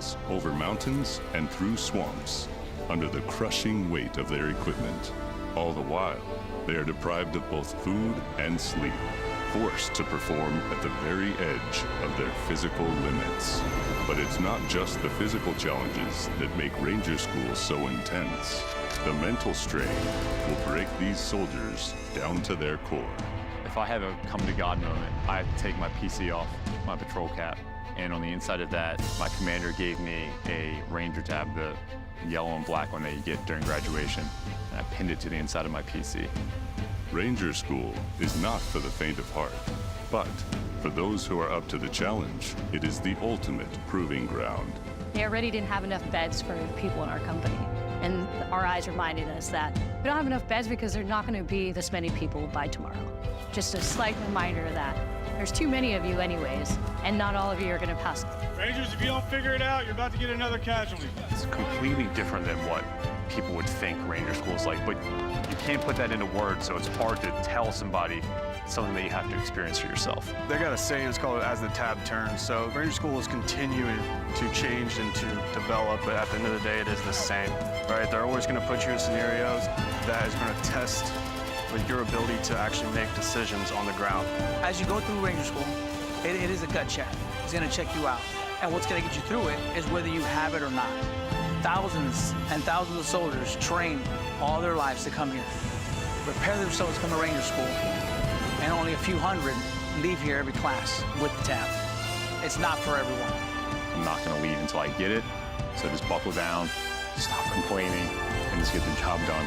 trails, over mountains, and through swamps, under the crushing weight of their equipment. All the while, they are deprived of both food and sleep, forced to perform at the very edge of their physical limits. But it's not just the physical challenges that make Ranger School so intense. The mental strain will break these soldiers down to their core. If I have a come-to-God moment, I have to take my PC off my patrol cap. And on the inside of that, my commander gave me a Ranger tab, the yellow and black one that you get during graduation. And I pinned it to the inside of my PC. Ranger School is not for the faint of heart, but for those who are up to the challenge, it is the ultimate proving ground. They already didn't have enough beds for the people in our company. And our eyes reminded us that we don't have enough beds because there's not going to be this many people by tomorrow. Just a slight reminder that there's too many of you anyways, and not all of you are going to pass. Rangers, if you don't figure it out, you're about to get another casualty. It's completely different than what people would think Ranger School is like, but you can't put that into words, so it's hard to tell somebody something that you have to experience for yourself. They got a saying, it's called as the tab turns. So Ranger School is continuing to change and to develop, but at the end of the day, it is the same, right? They're always going to put you in scenarios that is going to test with your ability to actually make decisions on the ground. As you go through Ranger School, it is a gut check. It's going to check you out. And what's going to get you through it is whether you have it or not. Thousands and thousands of soldiers train all their lives to come here, prepare themselves to come to Ranger School, and only a few hundred leave here every class with the tab. It's not for everyone. I'm not going to leave until I get it, so just buckle down, stop complaining, and just get the job done.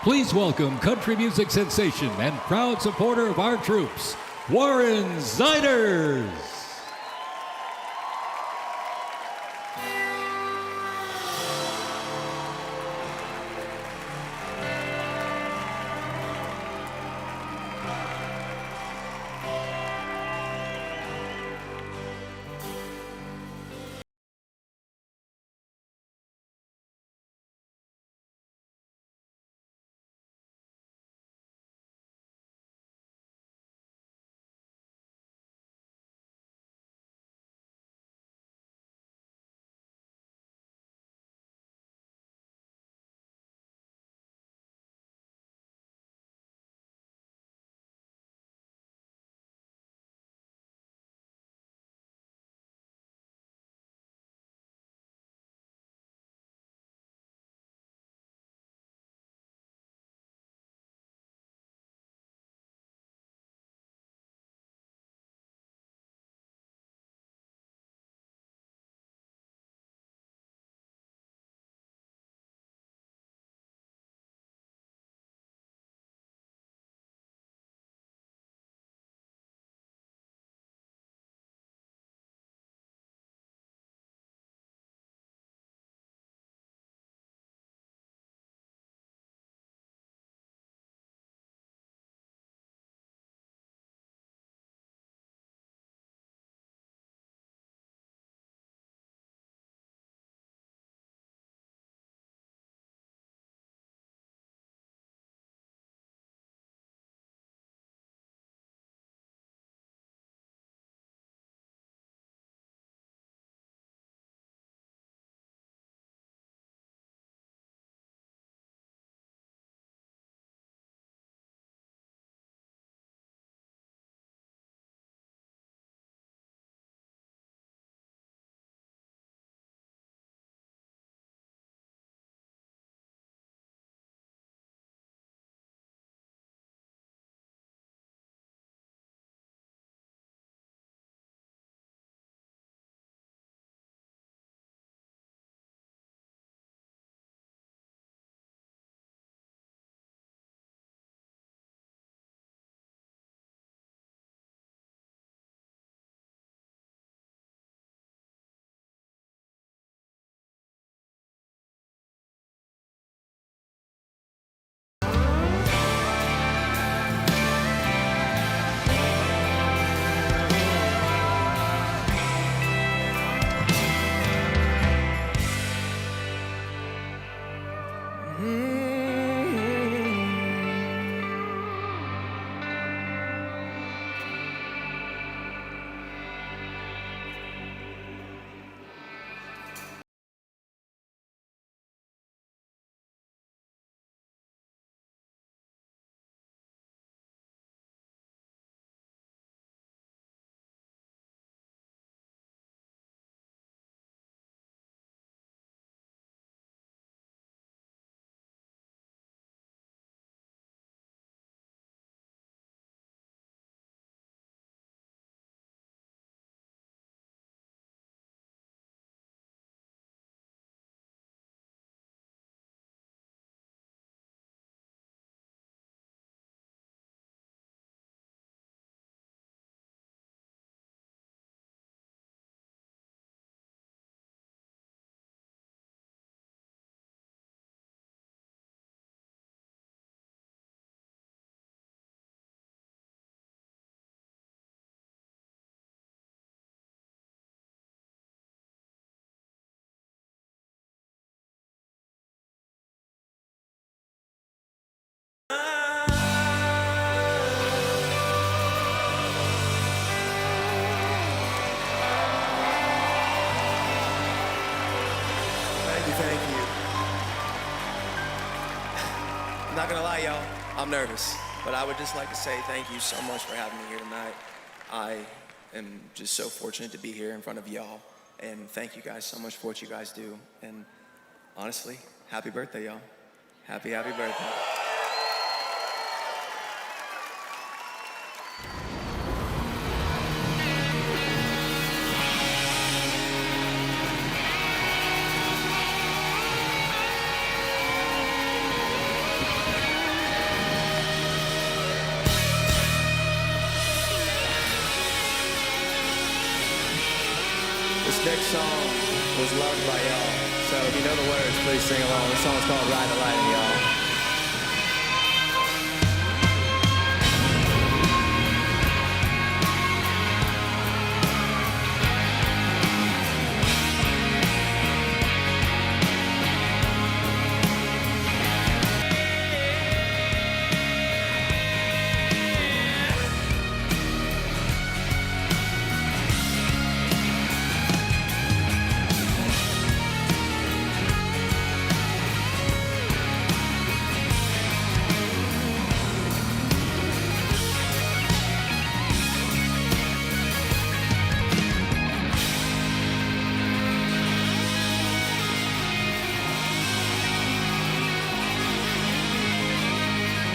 Please welcome country music sensation and proud supporter of our troops, Warren Ziders. Not gonna lie, y'all, I'm nervous. But I would just like to say thank you so much for having me here tonight. I am just so fortunate to be here in front of y'all. And thank you guys so much for what you guys do. And honestly, happy birthday, y'all. Happy birthday. This next song was loved by y'all. So if you know the words, please sing along. The song's called Ride the Lightning, y'all.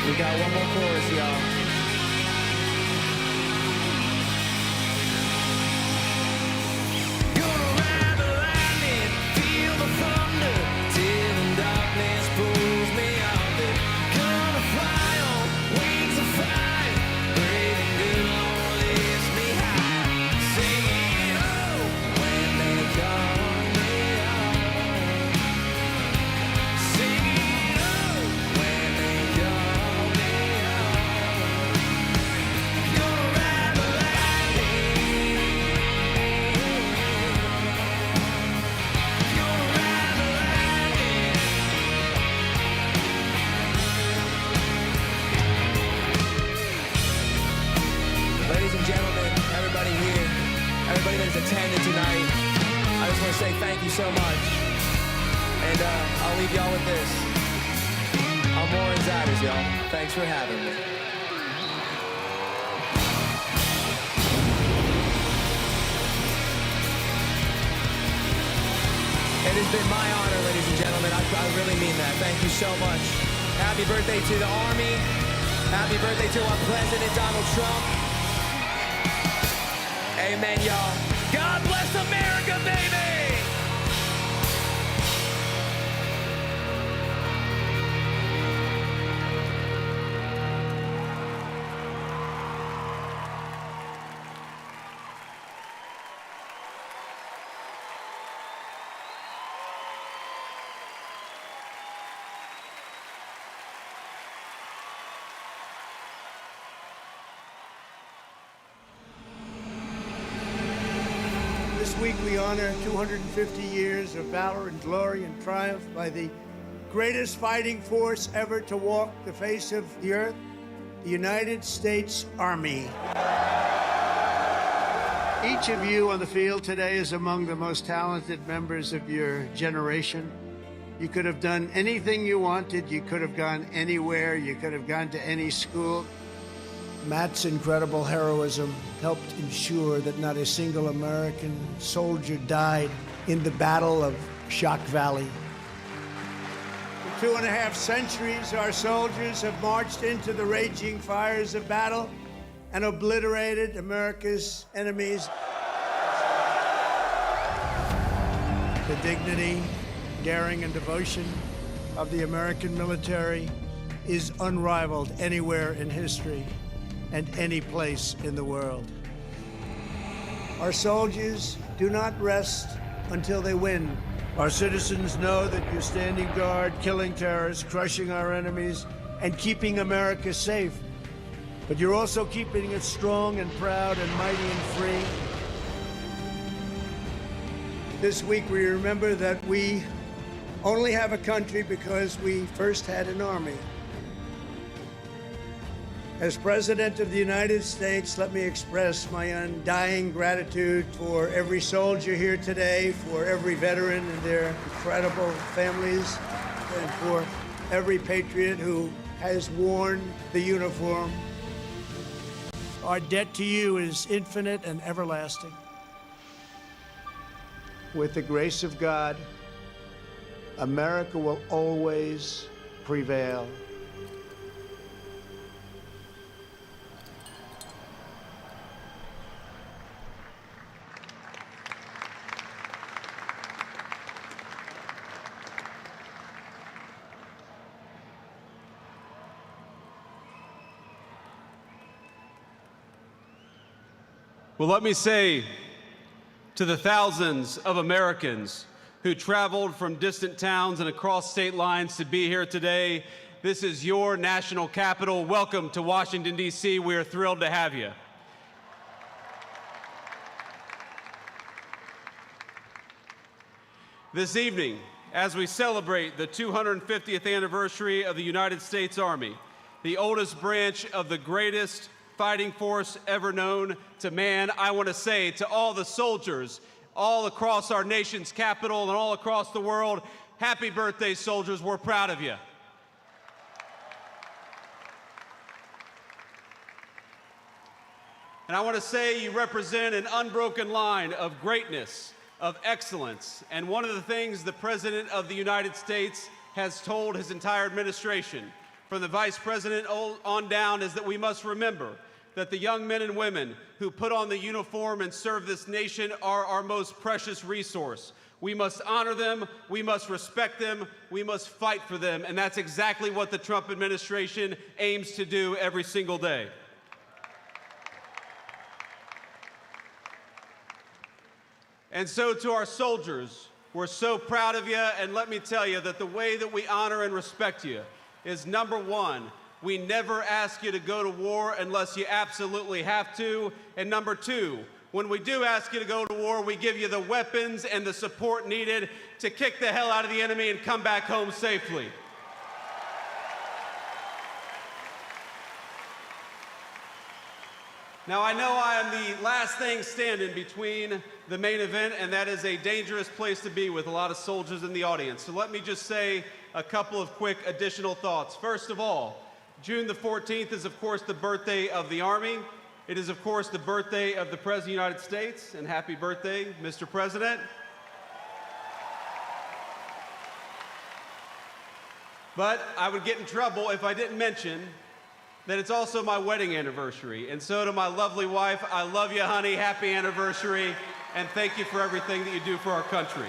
We got one more chorus, y'all. Gonna ride the lightning, feel the thunder, till the darkness pulls me under. Gonna fly on wings of fire, great and good Lord lifts me high. Singing, oh, when they call me on. Singing, oh, when they call. Ladies and gentlemen, everybody here, everybody that's attended tonight, I just want to say thank you so much. And I'll leave y'all with this. I'm Warren Ziders, y'all. Thanks for having me. It has been my honor, ladies and gentlemen. I really mean that. Thank you so much. Happy birthday to the Army. Happy birthday to our President, Donald Trump. Amen, y'all. God bless America, baby! This week we honor 250 years of valor and glory and triumph by the greatest fighting force ever to walk the face of the earth, the United States Army. Each of you on the field today is among the most talented members of your generation. You could have done anything you wanted. You could have gone anywhere. You could have gone to any school. Matt's incredible heroism helped ensure that not a single American soldier died in the Battle of Shock Valley. For 2.5 centuries, our soldiers have marched into the raging fires of battle and obliterated America's enemies. The dignity, daring, and devotion of the American military is unrivaled anywhere in history and any place in the world. Our soldiers do not rest until they win. Our citizens know that you're standing guard, killing terrorists, crushing our enemies, and keeping America safe. But you're also keeping it strong and proud and mighty and free. This week we remember that we only have a country because we first had an army. As President of the United States, let me express my undying gratitude for every soldier here today, for every veteran and their incredible families, and for every patriot who has worn the uniform. Our debt to you is infinite and everlasting. With the grace of God, America will always prevail. Well, let me say to the thousands of Americans who traveled from distant towns and across state lines to be here today, this is your national capital. Welcome to Washington, D.C. We are thrilled to have you. This evening, as we celebrate the 250th anniversary of the United States Army, the oldest branch of the greatest fighting force ever known to man, I want to say to all the soldiers all across our nation's capital and all across the world, happy birthday, soldiers. We're proud of you. And I want to say you represent an unbroken line of greatness, of excellence. And one of the things the President of the United States has told his entire administration, from the Vice President on down, is that we must remember that the young men and women who put on the uniform and serve this nation are our most precious resource. We must honor them, we must respect them, we must fight for them, and that's exactly what the Trump administration aims to do every single day. And so to our soldiers, we're so proud of you, and let me tell you that the way that we honor and respect you is, number one, we never ask you to go to war unless you absolutely have to. And number two, when we do ask you to go to war, we give you the weapons and the support needed to kick the hell out of the enemy and come back home safely. Now, I know I am the last thing standing between the main event, and that is a dangerous place to be with a lot of soldiers in the audience. So let me just say a couple of quick additional thoughts. First of all, June the 14th is, of course, the birthday of the Army. It is, of course, the birthday of the President of the United States, and happy birthday, Mr. President. But I would get in trouble if I didn't mention that it's also my wedding anniversary. And so to my lovely wife, I love you, honey, happy anniversary, and thank you for everything that you do for our country.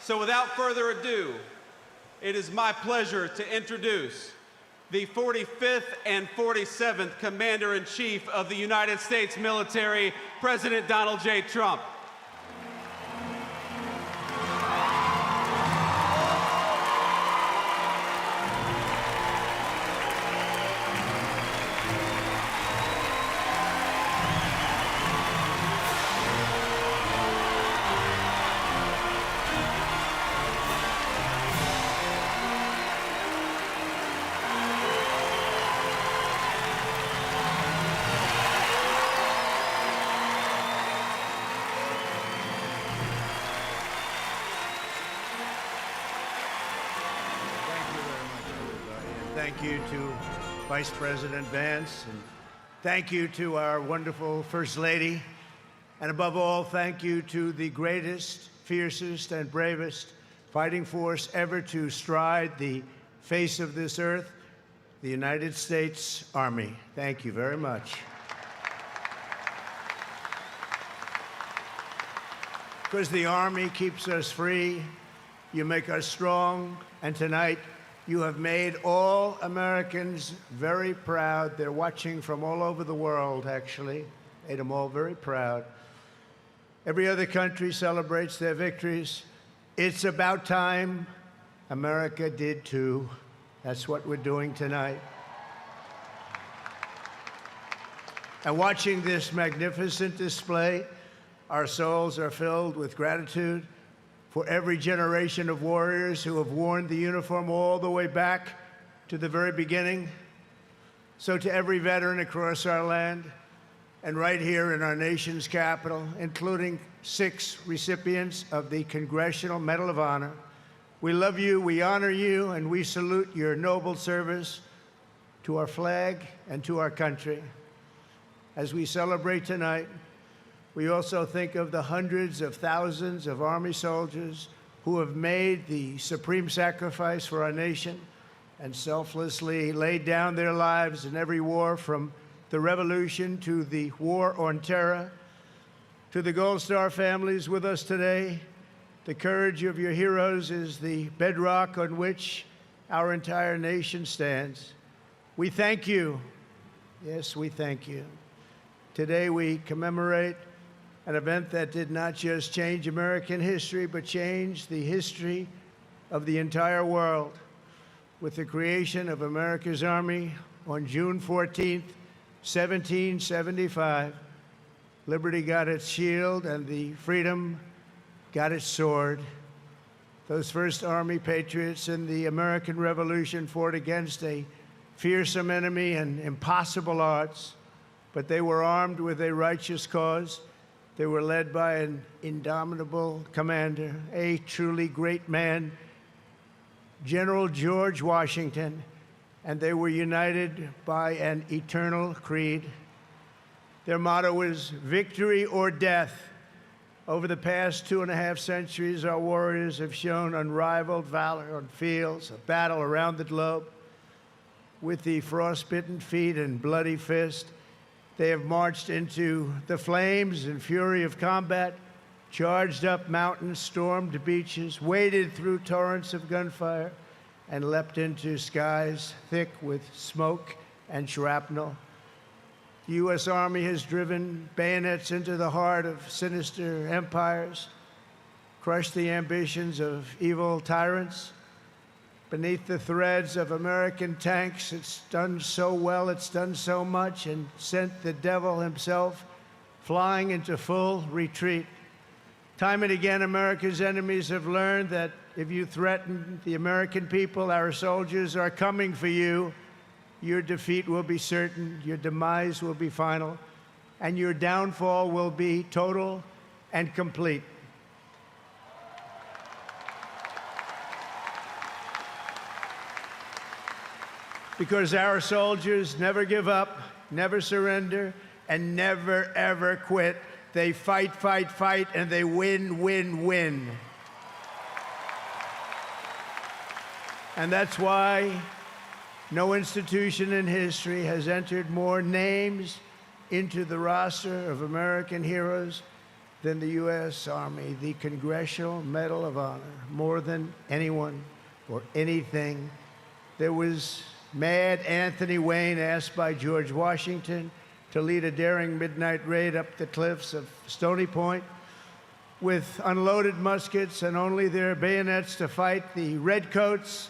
So without further ado, it is my pleasure to introduce the 45th and 47th Commander-in-Chief of the United States military, President Donald J. Trump. Thank you to Vice President Vance, and thank you to our wonderful First Lady, and above all, thank you to the greatest, fiercest, and bravest fighting force ever to stride the face of this earth, the United States Army. Thank you very much. Because the Army keeps us free, you make us strong, and tonight, you have made all Americans very proud. They're watching from all over the world, actually. Made them all very proud. Every other country celebrates their victories. It's about time America did too. That's what we're doing tonight. And watching this magnificent display, our souls are filled with gratitude for every generation of warriors who have worn the uniform all the way back to the very beginning. So to every veteran across our land, and right here in our nation's capital, including 6 recipients of the Congressional Medal of Honor, We love you, we honor you, and we salute your noble service to our flag and to our country. As we celebrate tonight, we also think of the hundreds of thousands of Army soldiers who have made the supreme sacrifice for our nation and selflessly laid down their lives in every war, from the Revolution to the War on Terror. To the Gold Star families with us today, the courage of your heroes is the bedrock on which our entire nation stands. We thank you. Yes, we thank you. Today we commemorate an event that did not just change American history, but changed the history of the entire world. With the creation of America's Army on June 14th, 1775, liberty got its shield and the freedom got its sword. Those first Army patriots in the American Revolution fought against a fearsome enemy and impossible odds, but they were armed with a righteous cause. They were led by an indomitable commander, a truly great man, General George Washington, and they were united by an eternal creed. Their motto was victory or death. Over the past 2.5 centuries, our warriors have shown unrivaled valor on fields of battle around the globe. With the frostbitten feet and bloody fist, they have marched into the flames and fury of combat, charged up mountains, stormed beaches, waded through torrents of gunfire, and leapt into skies thick with smoke and shrapnel. The U.S. Army has driven bayonets into the heart of sinister empires, crushed the ambitions of evil tyrants. Beneath the threads of American tanks, it's done so well, it's done so much, and sent the devil himself flying into full retreat. Time and again, America's enemies have learned that if you threaten the American people, our soldiers are coming for you. Your defeat will be certain, your demise will be final, and your downfall will be total and complete. Because our soldiers never give up, never surrender, and never, ever quit. They fight, fight, fight, and they win, win, win. And that's why no institution in history has entered more names into the roster of American heroes than the U.S. Army, the Congressional Medal of Honor, more than anyone or anything. There was Mad Anthony Wayne, asked by George Washington to lead a daring midnight raid up the cliffs of Stony Point with unloaded muskets and only their bayonets to fight the redcoats.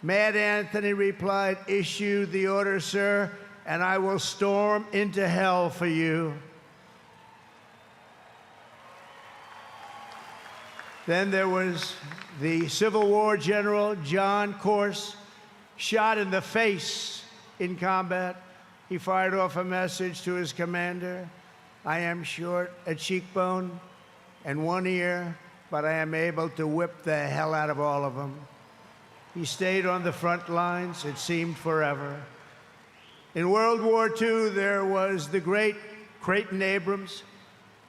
Mad Anthony replied, "Issue the order, sir, and I will storm into hell for you." Then there was the Civil War general, John Corse, shot in the face in combat. He fired off a message to his commander: "I am short a cheekbone and one ear, but I am able to whip the hell out of all of them." He stayed on the front lines, it seemed forever. In World War II, there was the great Creighton Abrams,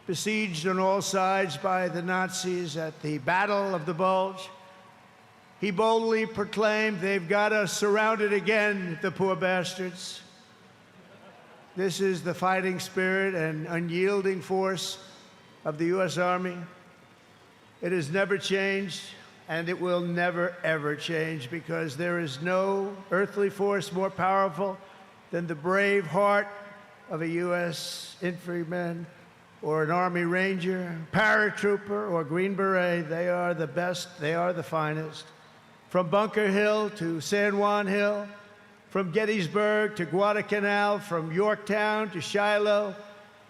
besieged on all sides by the Nazis at the Battle of the Bulge. He boldly proclaimed, "They've got us surrounded again, the poor bastards." This is the fighting spirit and unyielding force of the U.S. Army. It has never changed, and it will never, ever change, because there is no earthly force more powerful than the brave heart of a U.S. infantryman or an Army Ranger, paratrooper, or Green Beret. They are the best, they are the finest. From Bunker Hill to San Juan Hill, from Gettysburg to Guadalcanal, from Yorktown to Shiloh,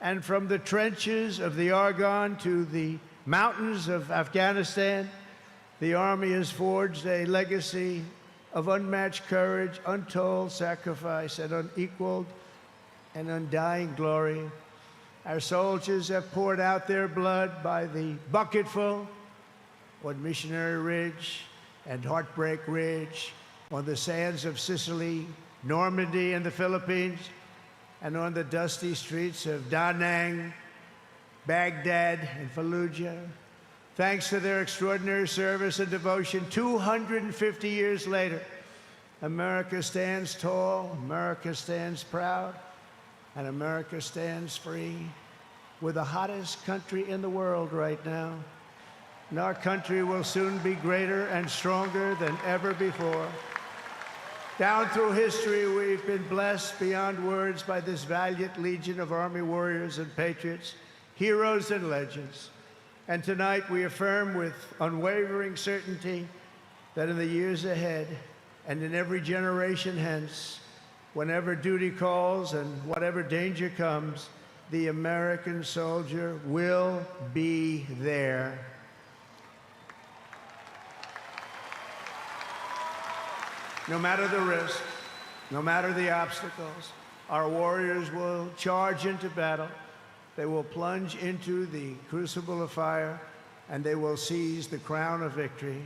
and from the trenches of the Argonne to the mountains of Afghanistan, the Army has forged a legacy of unmatched courage, untold sacrifice, and unequaled and undying glory. Our soldiers have poured out their blood by the bucketful on Missionary Ridge, and Heartbreak Ridge, on the sands of Sicily, Normandy and the Philippines, and on the dusty streets of Da Nang, Baghdad, and Fallujah. Thanks to their extraordinary service and devotion, 250 years later, America stands tall, America stands proud, and America stands free. We're the hottest country in the world right now, and our country will soon be greater and stronger than ever before. Down through history, we've been blessed beyond words by this valiant legion of Army warriors and patriots, heroes and legends. And tonight we affirm with unwavering certainty that in the years ahead and in every generation hence, whenever duty calls and whatever danger comes, the American soldier will be there. No matter the risk, no matter the obstacles, our warriors will charge into battle. They will plunge into the crucible of fire, and they will seize the crown of victory,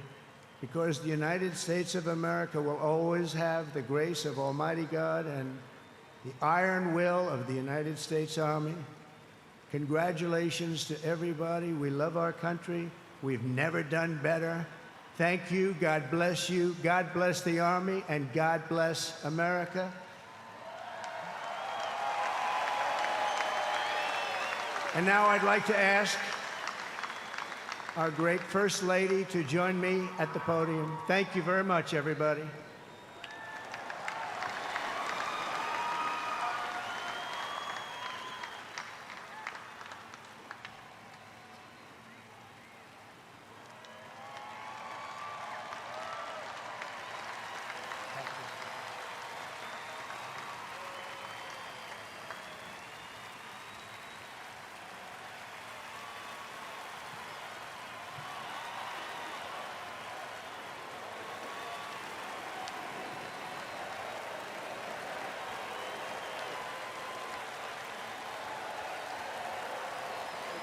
because the United States of America will always have the grace of Almighty God and the iron will of the United States Army. Congratulations to everybody. We love our country. We've never done better. Thank you. God bless you. God bless the Army, and God bless America. And now I'd like to ask our great First Lady to join me at the podium. Thank you very much, everybody.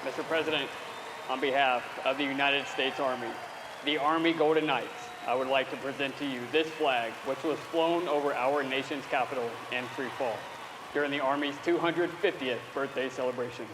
Mr. President, on behalf of the United States Army, the Army Golden Knights, I would like to present to you this flag, which was flown over our nation's capital in free fall during the Army's 250th birthday celebration.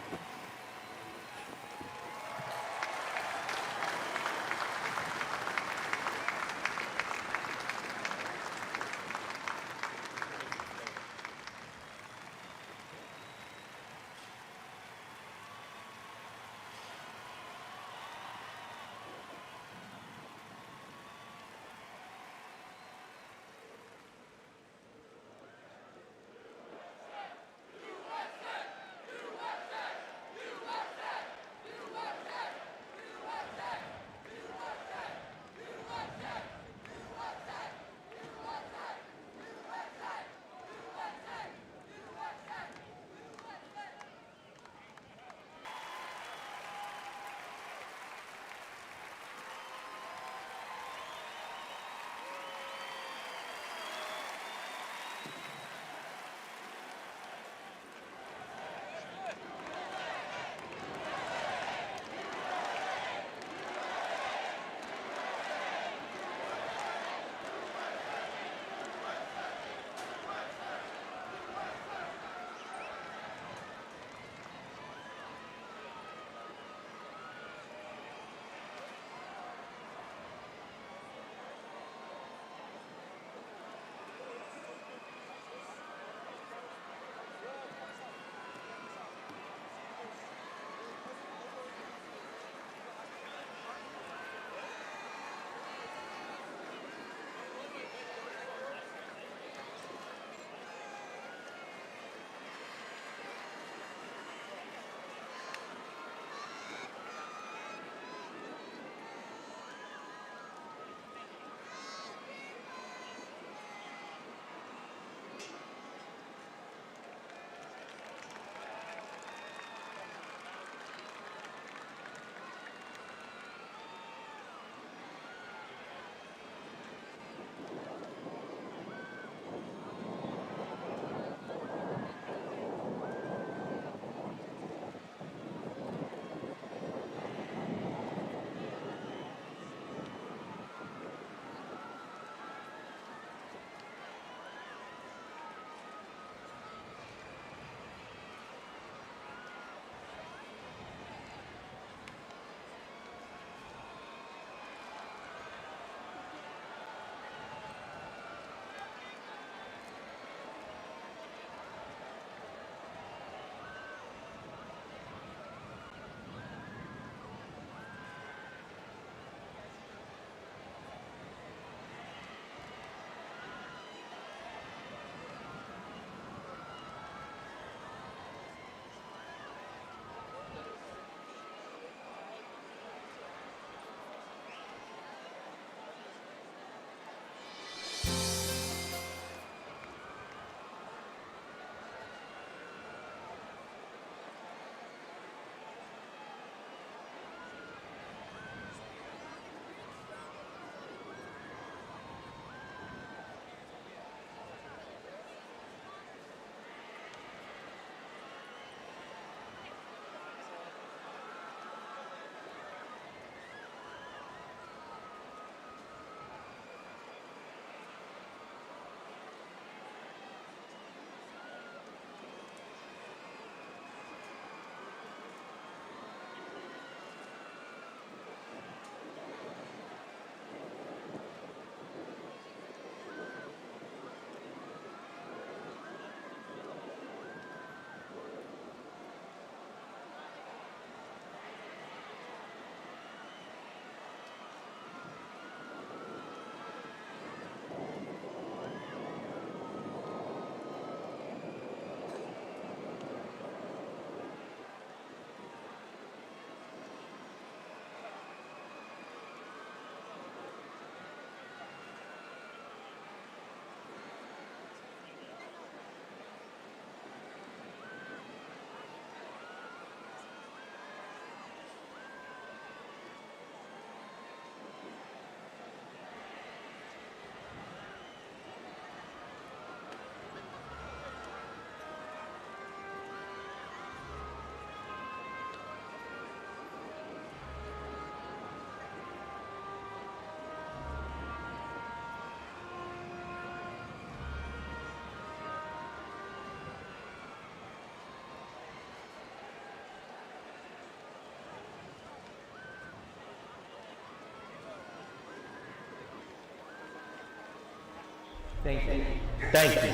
Thank you. Thank you.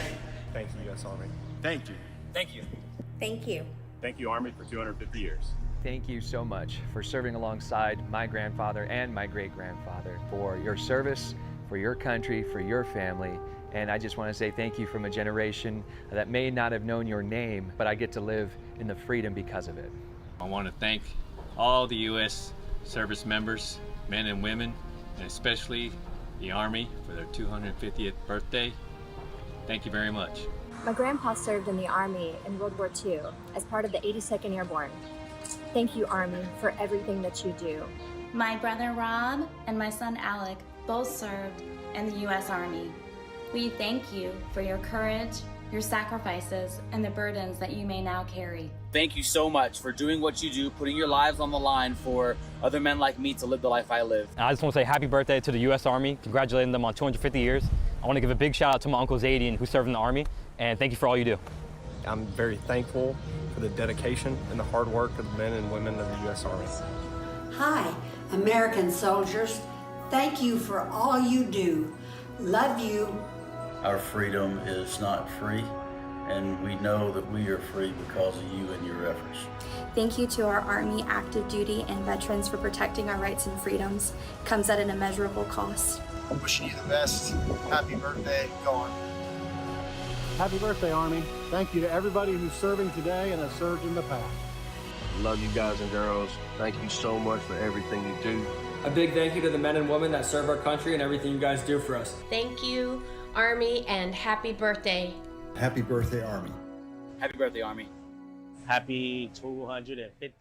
Thank you, U.S. Army. Thank you. Thank you. Thank you. Thank you, Army, for 250 years. Thank you so much for serving alongside my grandfather and my great-grandfather, for your service, for your country, for your family. And I just want to say thank you from a generation that may not have known your name, but I get to live in the freedom because of it. I want to thank all the U.S. service members, men and women, and especially the Army for their 250th birthday. Thank you very much. My grandpa served in the Army in World War II as part of the 82nd Airborne. Thank you, Army, for everything that you do. My brother Rob and my son Alec both served in the U.S. Army. We thank you for your courage, your sacrifices, and the burdens that you may now carry. Thank you so much for doing what you do, putting your lives on the line for other men like me to live the life I live. And I just want to say happy birthday to the U.S. Army, congratulating them on 250 years. I want to give a big shout out to my Uncle Zadian, who served in the Army, and thank you for all you do. I'm very thankful for the dedication and the hard work of the men and women of the U.S. Army. Hi, American soldiers. Thank you for all you do. Love you. Our freedom is not free, and we know that we are free because of you and your efforts. Thank you to our Army active duty and veterans for protecting our rights and freedoms. Comes at an immeasurable cost. I'm wishing you the best. Happy birthday. Go on. Happy birthday, Army. Thank you to everybody who's serving today and has served in the past. Love you guys and girls. Thank you so much for everything you do. A big thank you to the men and women that serve our country and everything you guys do for us. Thank you, Army, and happy birthday. Happy birthday, Army. Happy birthday, Army. Happy 250th.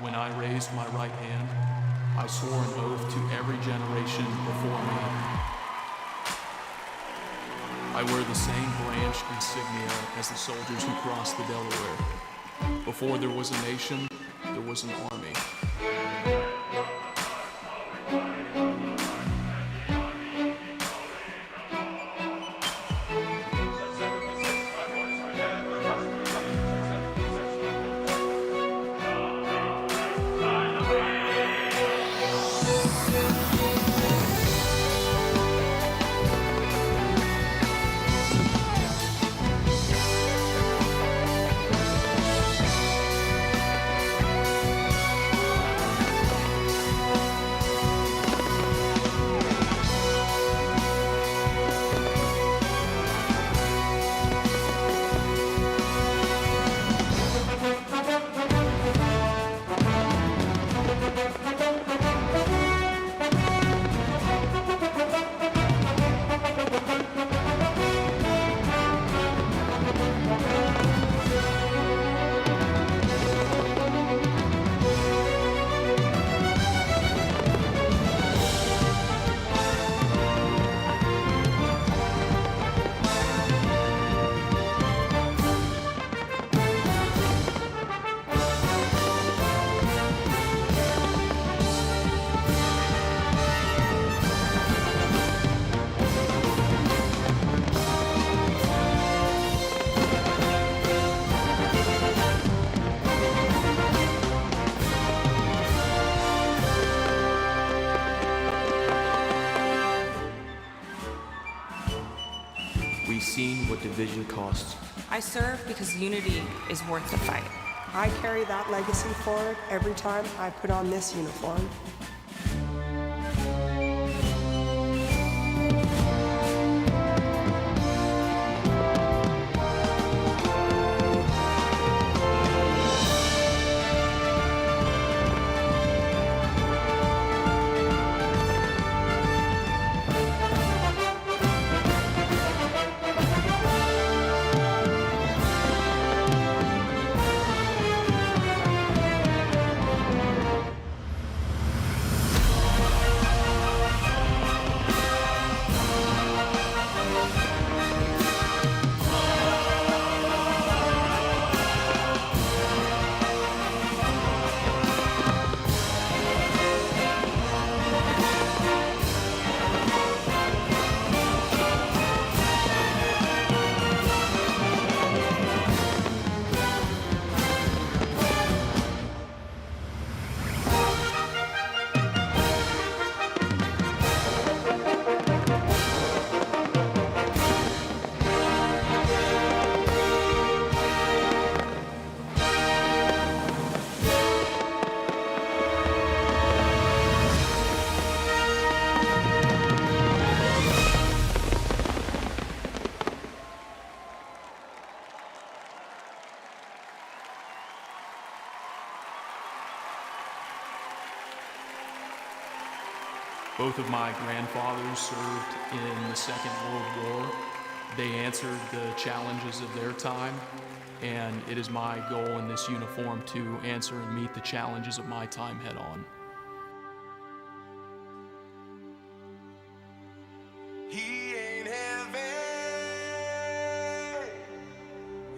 When I raised my right hand, I swore an oath to every generation before me. I wear the same branch insignia as the soldiers who crossed the Delaware. Before there was a nation, there was an army. what division costs. I serve because unity is worth the fight. I carry that legacy forward every time I put on this uniform. Both of my grandfathers served in the Second World War. They answered the challenges of their time, and it is my goal in this uniform to answer and meet the challenges of my time head on. He ain't heavy.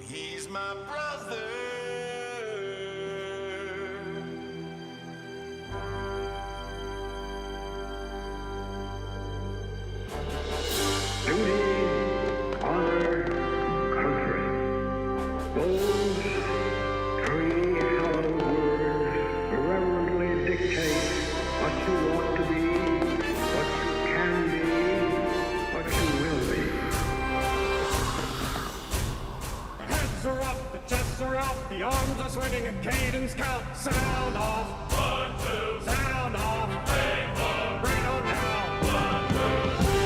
He's my brother. Duty, honor, country. Those three hallowed words reverently dictate what you ought to be, what you can be, what you will be. The heads are up, the chests are out, the arms are swinging, a cadence count. Sound off. 1, 2. Sound off. Bring on. Bring on down. 1, 2, 3.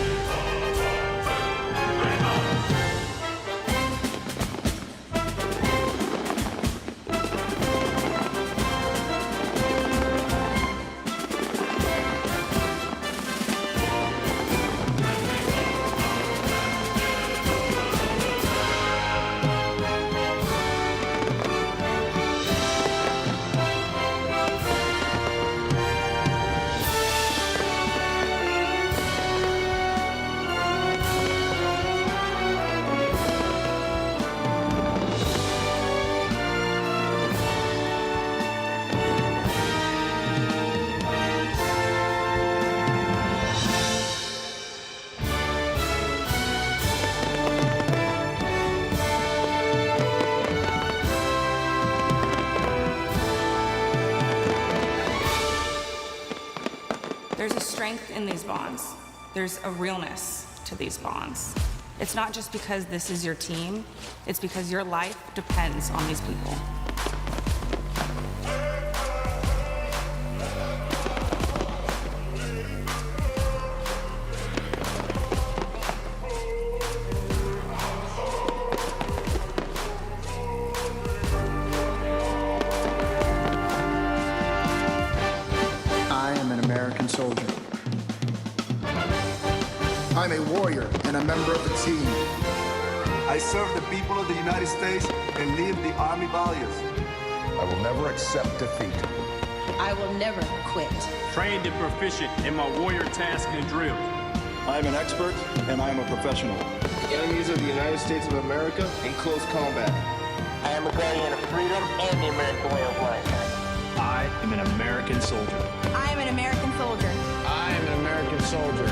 There's a strength in these bonds. There's a realness to these bonds. It's not just because this is your team, it's because your life depends on these people. I am an American soldier. I'm a warrior and a member of the team. I serve the people of the United States and live the Army values. I will never accept defeat. I will never quit. Trained and proficient in my warrior task and drill. I am an expert and I am a professional. Enemies of the United States of America in close combat. I am a guardian of freedom and the American way of life. I am an American soldier. I am an American soldier. I am an American soldier.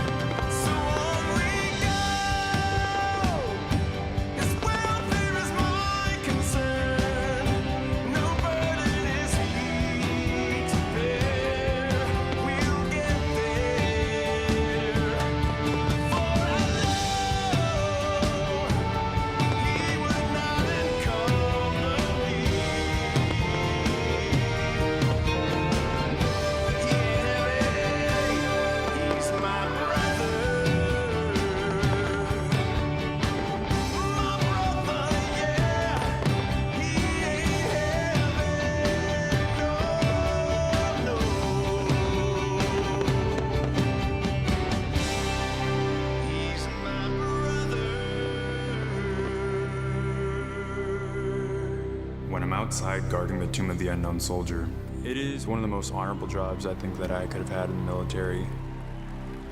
I'm outside guarding the tomb of the unknown soldier. It is one of the most honorable jobs I think that I could have had in the military.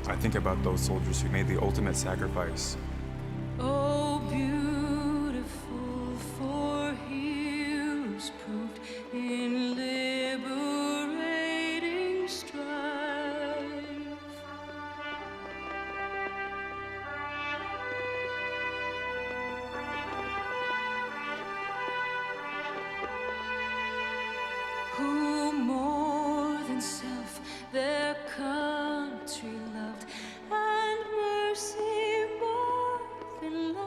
I think about those soldiers who made the ultimate sacrifice. Oh, beautiful for heroes proved in liberating strife. Who more than self their country loved, and mercy more than life.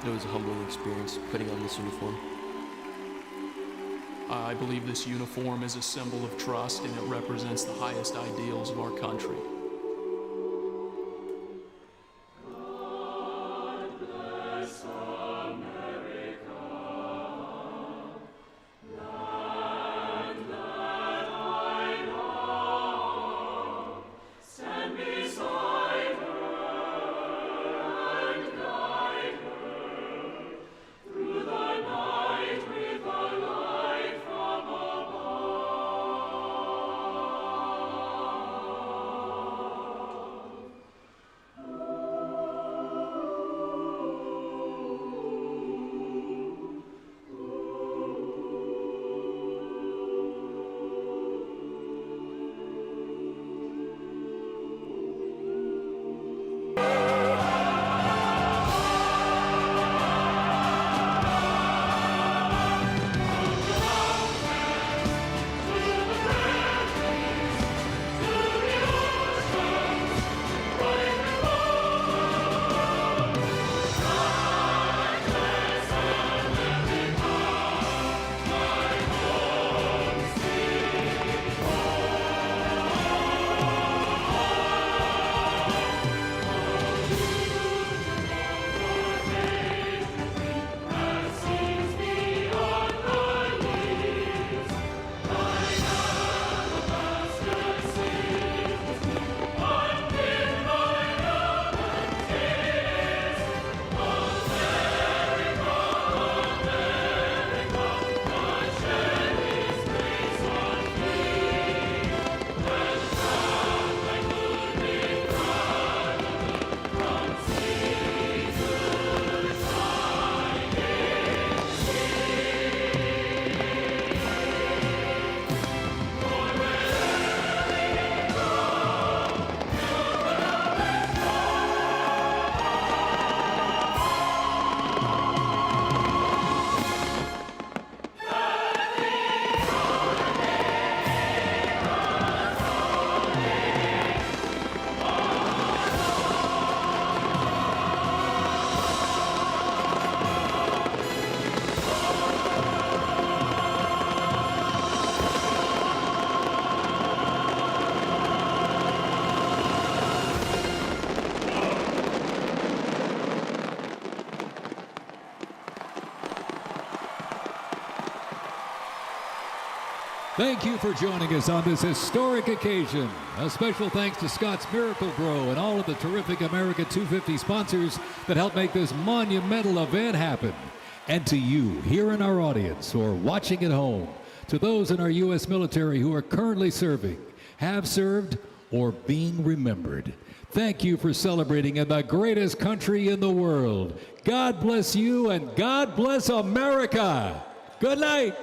It was a humbling experience putting on this uniform. I believe this uniform is a symbol of trust, and it represents the highest ideals of our country. Thank you for joining us on this historic occasion. A special thanks to Scott's Miracle Grow and all of the terrific America 250 sponsors that helped make this monumental event happen. And to you here in our audience or watching at home, to those in our U.S. military who are currently serving, have served, or being remembered, thank you for celebrating in the greatest country in the world. God bless you and God bless America. Good night.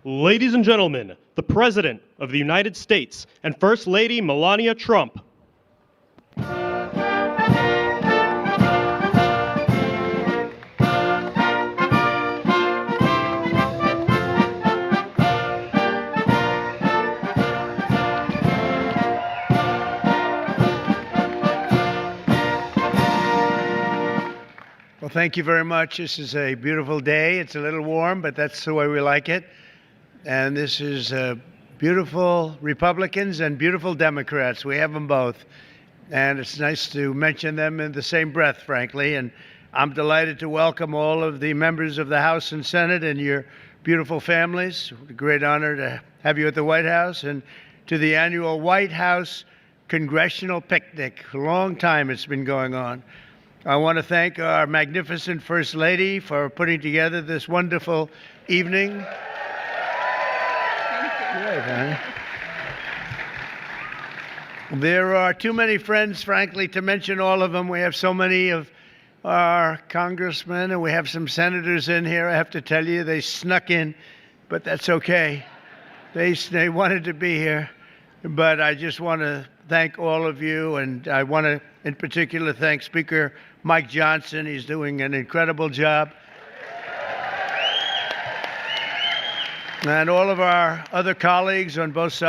Ladies and gentlemen, the President of the United States and First Lady Melania Trump. Well, thank you very much. This is a beautiful day. It's a little warm, but that's the way we like it. And this is beautiful Republicans and beautiful Democrats. We have them both. And it's nice to mention them in the same breath, frankly. And I'm delighted to welcome all of the members of the House and Senate and your beautiful families. A great honor to have you at the White House, and to the annual White House Congressional Picnic. A long time it's been going on. I want to thank our magnificent First Lady for putting together this wonderful evening. Thank you. There are too many friends, frankly, to mention all of them. We have so many of our congressmen, and we have some senators in here. I have to tell you, they snuck in, but that's okay. They wanted to be here. But I just want to thank all of you, and I want to, in particular, thank Speaker Mike Johnson. He's doing an incredible job. And all of our other colleagues on both sides.